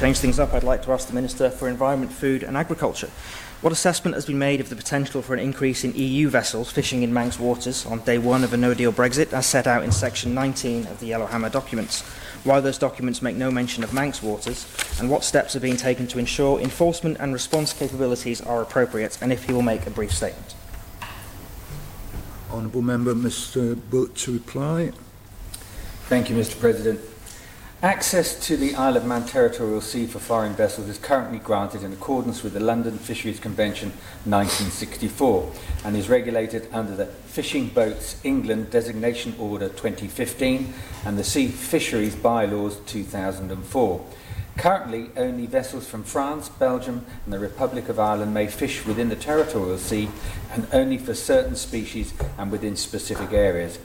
change things up, I'd like to ask the Minister for Environment, Food and Agriculture. What assessment has been made of the potential for an increase in EU vessels fishing in Manx waters on day one of a no-deal Brexit, as set out in Section 19 of the Yellowhammer documents? Why those documents make no mention of Manx waters, and what steps are being taken to ensure enforcement and response capabilities are appropriate, and if he will make a brief statement. Honourable Member Mr Butt to reply. Thank you, Mr President. Access to the Isle of Man territorial sea for foreign vessels is currently granted in accordance with the London Fisheries Convention 1964 and is regulated under the Fishing Boats England Designation Order 2015 and the Sea Fisheries Bylaws 2004. Currently, only vessels from France, Belgium and the Republic of Ireland may fish within the territorial sea, and only for certain species and within specific areas.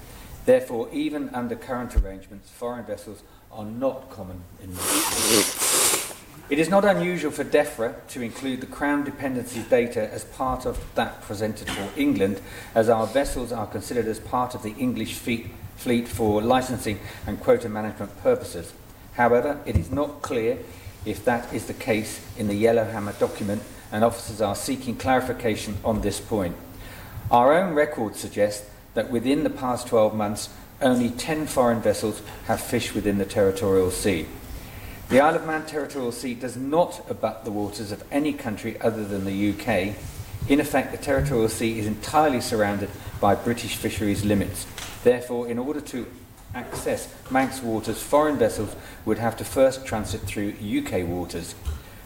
Therefore, even under current arrangements, foreign vessels are not common in this. It is not unusual for DEFRA to include the Crown Dependencies data as part of that presented for England, as our vessels are considered as part of the English fleet for licensing and quota management purposes. However, it is not clear if that is the case in the Yellowhammer document, and officers are seeking clarification on this point. Our own records suggest that within the past 12 months, only 10 foreign vessels have fished within the territorial sea. The Isle of Man territorial sea does not abut the waters of any country other than the UK. In effect, the territorial sea is entirely surrounded by British fisheries limits. Therefore, in order to access Manx waters, foreign vessels would have to first transit through UK waters.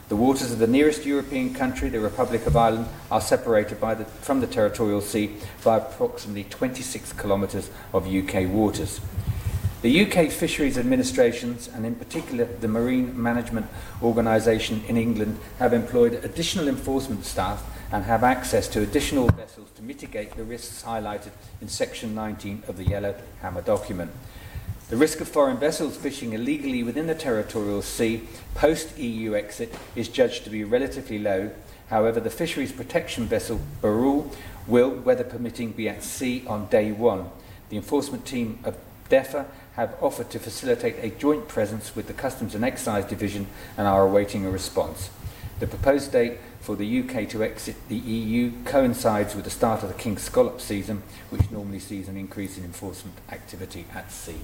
The waters of the nearest European country, the Republic of Ireland, are separated from the territorial sea by approximately 26 kilometres of UK waters. The UK Fisheries Administrations, and in particular the Marine Management Organisation in England, have employed additional enforcement staff and have access to additional vessels to mitigate the risks highlighted in Section 19 of the Yellowhammer document. The risk of foreign vessels fishing illegally within the territorial sea post-EU exit is judged to be relatively low. However, the Fisheries Protection Vessel, Barul, will, weather permitting, be at sea on day one. The enforcement team of DEFRA have offered to facilitate a joint presence with the Customs and Excise Division and are awaiting a response. The proposed date for the UK to exit the EU coincides with the start of the King's Scallop season, which normally sees an increase in enforcement activity at sea.